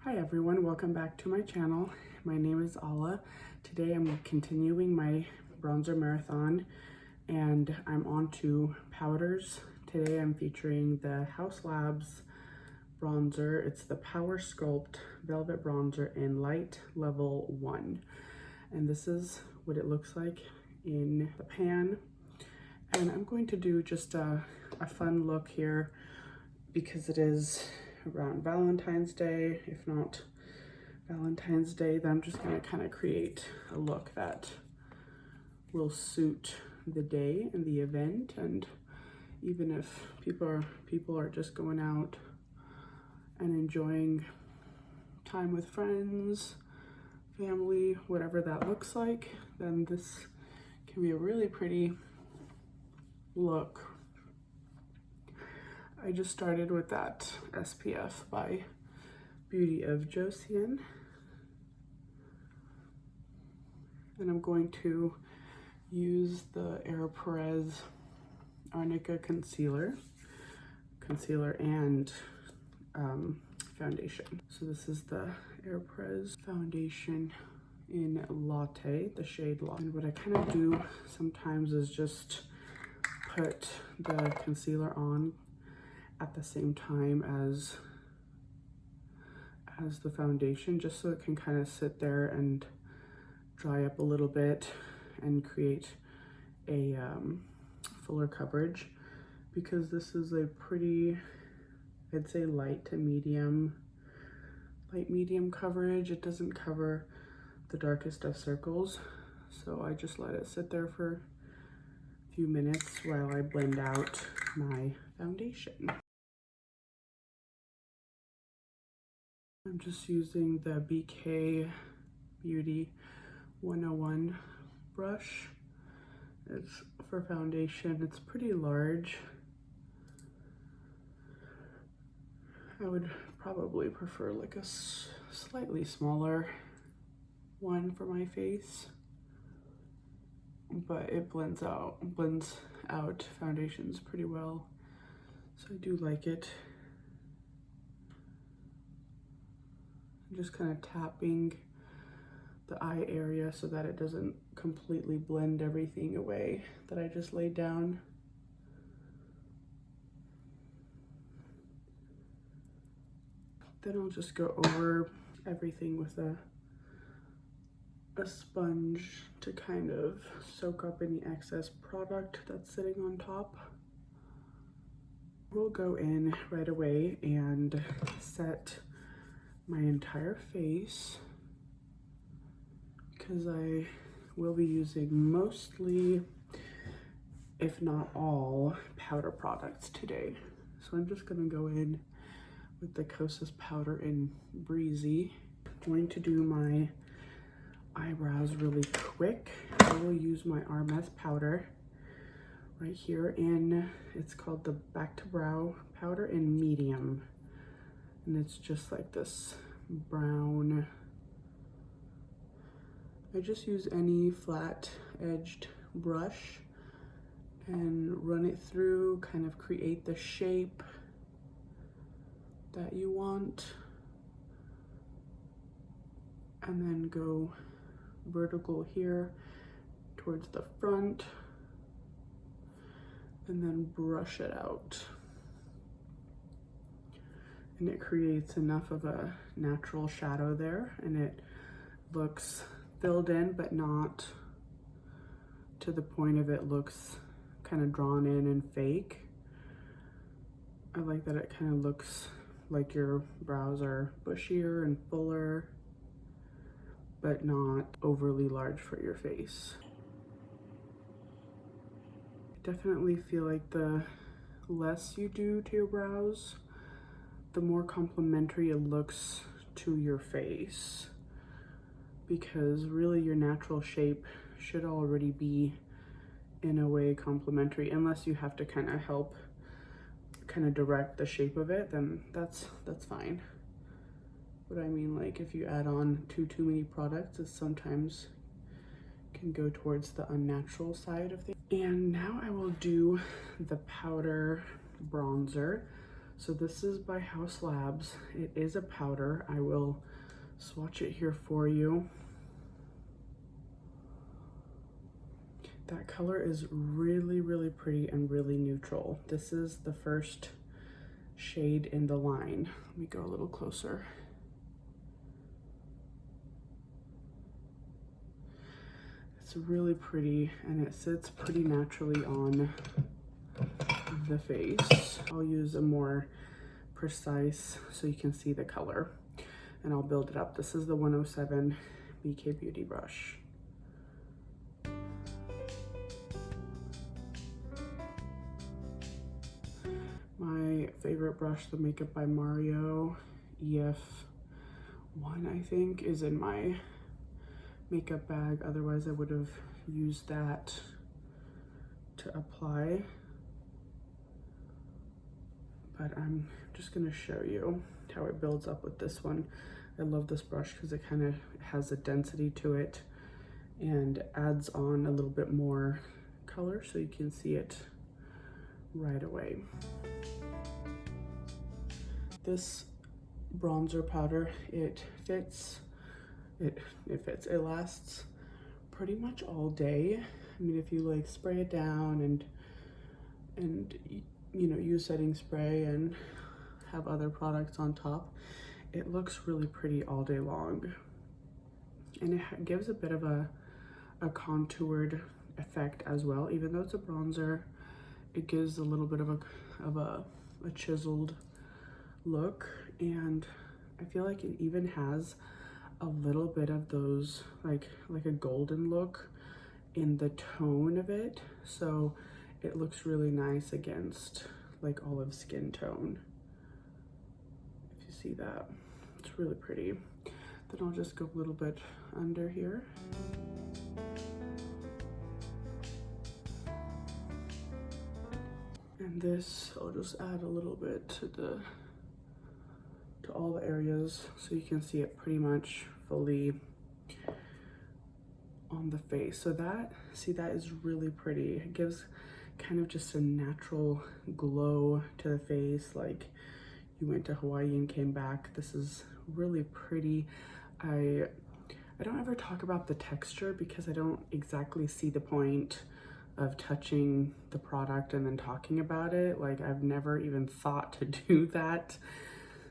Hi everyone, welcome back to my channel. My name is Ala. Today I'm continuing my bronzer marathon and I'm on to powders. Today I'm featuring the Haus Labs bronzer. It's the Power Sculpt Velvet Bronzer in Light Level 1. And this is what it looks like in the pan. And I'm going to do just a fun look here because it is around Valentine's Day. If not Valentine's Day, then I'm just going to kind of create a look that will suit the day and the event. And even if people are just going out and enjoying time with friends, family, whatever that looks like, then this can be a really pretty look. I just started with that SPF by Beauty of Joseon. And I'm going to use the Perez Arnica concealer and foundation. So this is the Perez foundation in Latte, the shade Latte. And what I kind of do sometimes is just put the concealer on at the same time as the foundation, just so it can kind of sit there and dry up a little bit and create a fuller coverage, because this is a pretty, I'd say light medium coverage. It doesn't cover the darkest of circles, so I just let it sit there for a few minutes while I blend out my foundation. I'm just using the BK Beauty 101 brush. It's for foundation. It's pretty large. I would probably prefer like a slightly smaller one for my face, but it blends out foundations pretty well, so I do like it. I'm just kind of tapping the eye area so that it doesn't completely blend everything away that I just laid down. Then I'll just go over everything with a sponge to kind of soak up any excess product that's sitting on top. We'll go in right away and set my entire face, because I will be using mostly, if not all, powder products today. So I'm just gonna go in with the Kosas powder in Breezy. I'm going to do my eyebrows really quick. I will use my RMS powder right here it's called the Back to Brow powder in medium. And it's just like this brown. I just use any flat edged brush and run it through, kind of create the shape that you want, and then go vertical here towards the front and then brush it out. And it creates enough of a natural shadow there, and it looks filled in, but not to the point of it looks kind of drawn in and fake. I like that it kind of looks like your brows are bushier and fuller, but not overly large for your face. I definitely feel like the less you do to your brows, the more complementary it looks to your face, because really your natural shape should already be in a way complementary, unless you have to kind of help kind of direct the shape of it, then that's fine. But I mean, like, if you add on too many products, it sometimes can go towards the unnatural side of things. And now I will do the powder bronzer. So this is by Haus Labs. It is a powder. I will swatch it here for you. That color is really, really pretty and really neutral. This is the first shade in the line. Let me go a little closer. It's really pretty and it sits pretty naturally on the face. I'll use a more precise so you can see the color and I'll build it up. This is the 107 BK Beauty brush. My favorite brush, the Makeup by Mario EF1, I think, is in my makeup bag. Otherwise, I would have used that to apply. But I'm just gonna show you how it builds up with this one. I love this brush because it kind of has a density to it and adds on a little bit more color so you can see it right away. This bronzer powder, it lasts pretty much all day. I mean, if you like spray it down and you know, use setting spray and have other products on top, it looks really pretty all day long. And it gives a bit of a contoured effect as well. Even though it's a bronzer, it gives a little bit of a chiseled look, and I feel like it even has a little bit of those like a golden look in the tone of it, so it looks really nice against like olive skin tone. If you see that, it's really pretty. Then I'll just go a little bit under here. And this, I'll just add a little bit to all the areas so you can see it pretty much fully on the face. So that is really pretty. It gives kind of just a natural glow to the face, like you went to Hawaii and came back. This is really pretty. I don't ever talk about the texture because I don't exactly see the point of touching the product and then talking about it. Like, I've never even thought to do that.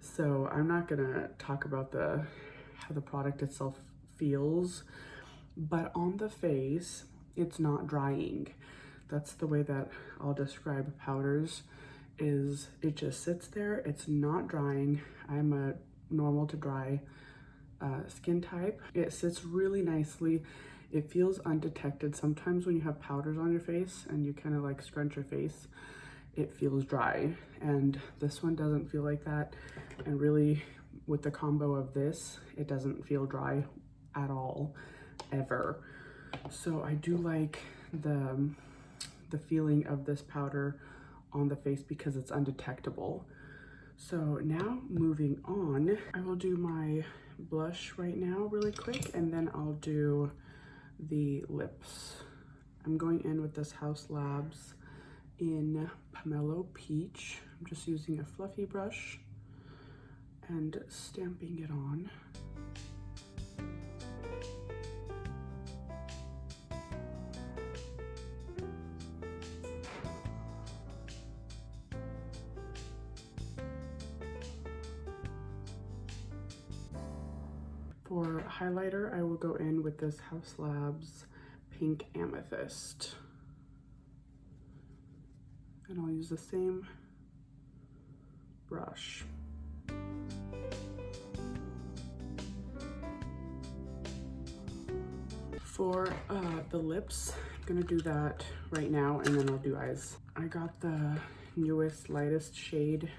So I'm not gonna talk about how the product itself feels, but on the face, it's not drying. That's the way that I'll describe powders, is it just sits there, it's not drying. I'm a normal to dry skin type. It sits really nicely. It feels undetected. Sometimes when you have powders on your face and you kind of like scrunch your face, it feels dry, and this one doesn't feel like that. And really, with the combo of this, it doesn't feel dry at all, ever. So I do like the feeling of this powder on the face because it's undetectable. So now moving on, I will do my blush right now really quick, and then I'll do the lips. I'm going in with this Haus Labs in Pomelo Peach. I'm just using a fluffy brush and stamping it on. For highlighter, I will go in with this Haus Labs Pink Amethyst. And I'll use the same brush. For the lips, I'm gonna do that right now and then I'll do eyes. I got the newest, lightest shade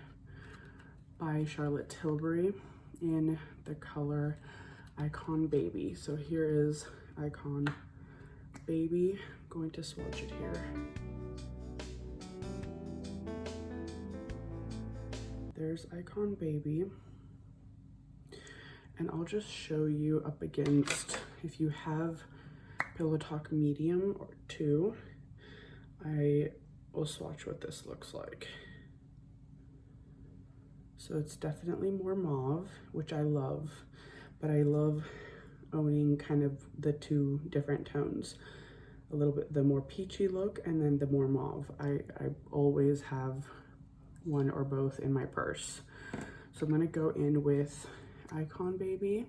by Charlotte Tilbury in the color Icon Baby. So here is Icon Baby. I'm going to swatch it here. There's Icon Baby. And I'll just show you up against, if you have Pillow Talk Medium or 2, I will swatch what this looks like. So it's definitely more mauve, which I love, but I love owning kind of the two different tones. A little bit the more peachy look and then the more mauve. I always have one or both in my purse. So I'm gonna go in with Icon Baby.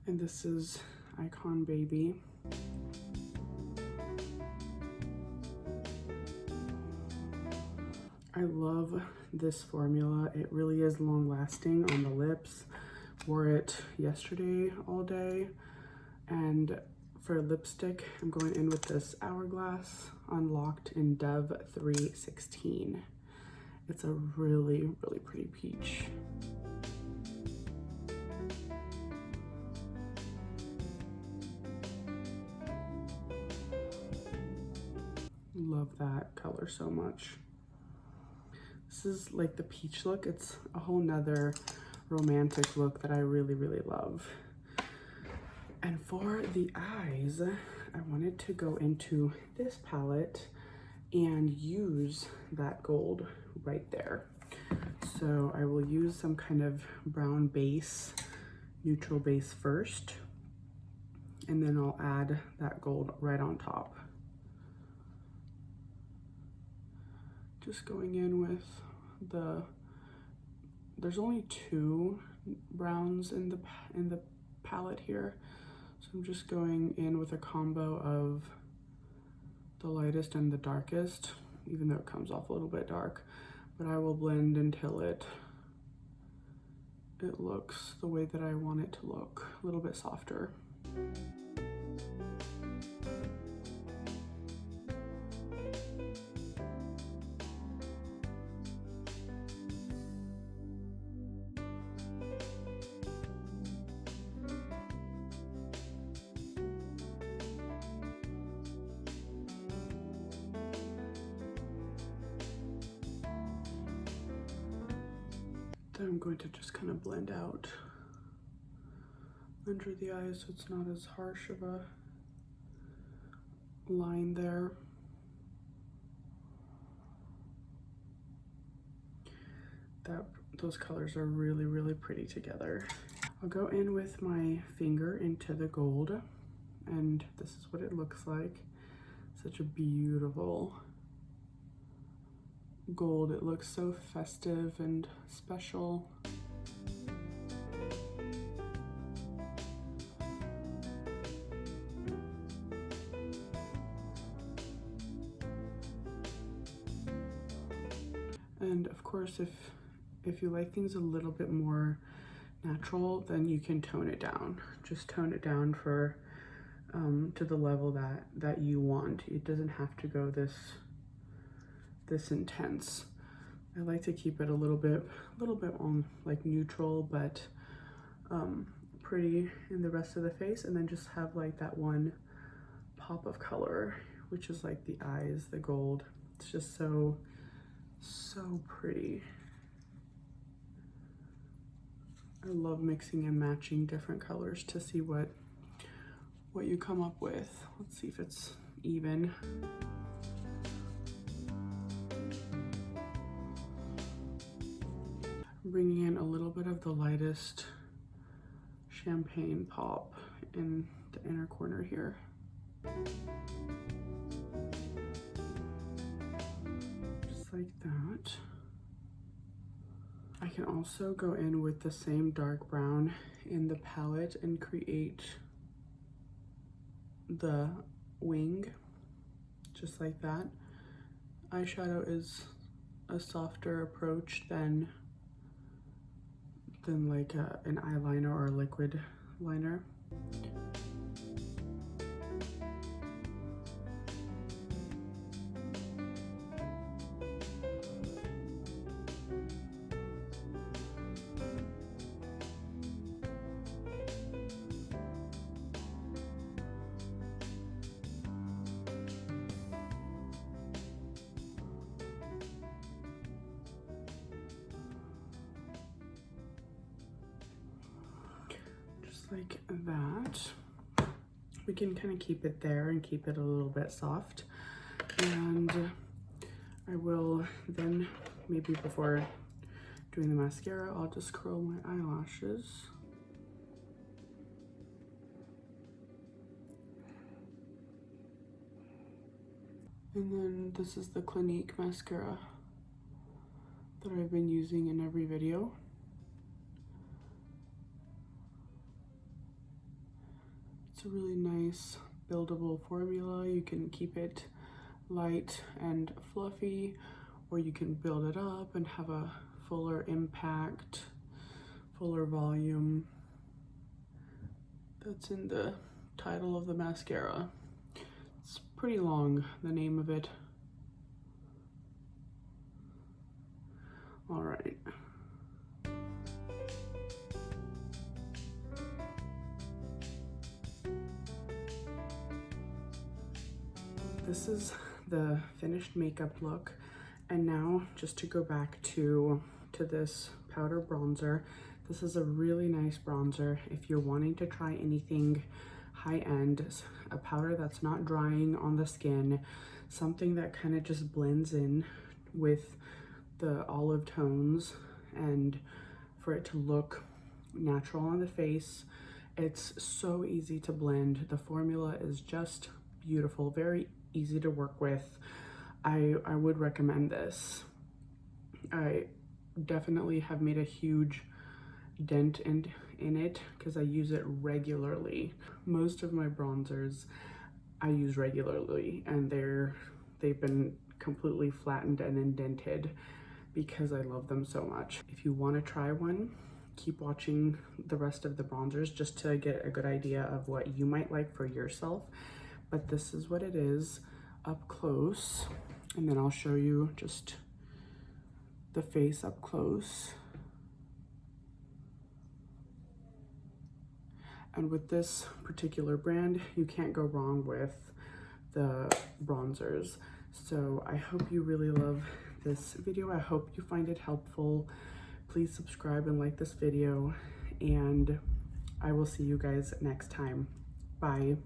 And this is Icon Baby. I love this formula. It really is long lasting on the lips. Wore it yesterday all day. And for lipstick, I'm going in with this Hourglass Unlocked in Dove 316. It's a really, really pretty peach. Love that color so much. This is like the peach look. It's a whole nother romantic look that I really, really love. And for the eyes, I wanted to go into this palette and use that gold right there. So I will use some kind of brown base, neutral base first, and then I'll add that gold right on top. Just going in with there's only two browns in the palette here. So I'm just going in with a combo of the lightest and the darkest, even though it comes off a little bit dark, but I will blend until it looks the way that I want it to look, a little bit softer. Then I'm going to just kind of blend out under the eyes so it's not as harsh of a line there. Those colors are really, really pretty together. I'll go in with my finger into the gold, and this is what it looks like. Such a beautiful gold. It looks so festive and special. And of course, if you like things a little bit more natural, then you can tone it down. Just tone it down for to the level that you want. It doesn't have to go this intense. I like to keep it a little bit on like neutral, but pretty in the rest of the face, and then just have like that one pop of color, which is like the eyes, the gold. It's just so pretty. I love mixing and matching different colors to see what you come up with. Let's see if it's even. Bringing in a little bit of the lightest champagne pop in the inner corner here. Just like that. I can also go in with the same dark brown in the palette and create the wing, just like that. Eyeshadow is a softer approach than like an eyeliner or a liquid liner. just like that. We can kind of keep it there and keep it a little bit soft. And I will then, maybe before doing the mascara, I'll just curl my eyelashes. And then this is the Clinique mascara that I've been using in every video. It's a really nice buildable formula. You can keep it light and fluffy, or you can build it up and have a fuller impact, fuller volume. That's in the title of the mascara. It's pretty long, the name of it. All right. This is the finished makeup look. And now just to go back to this powder bronzer, this is a really nice bronzer. If you're wanting to try anything high-end, a powder that's not drying on the skin, something that kind of just blends in with the olive tones and for it to look natural on the face. It's so easy to blend. The formula is just beautiful, very easy to work with. I would recommend this. I definitely have made a huge dent in it because I use it regularly. Most of my bronzers I use regularly, and they've been completely flattened and indented because I love them so much. If you want to try one, keep watching the rest of the bronzers just to get a good idea of what you might like for yourself. But this is what it is up close, and then I'll show you just the face up close. And with this particular brand, you can't go wrong with the bronzers. So I hope you really love this video. I hope you find it helpful. Please subscribe and like this video, and I will see you guys next time. Bye.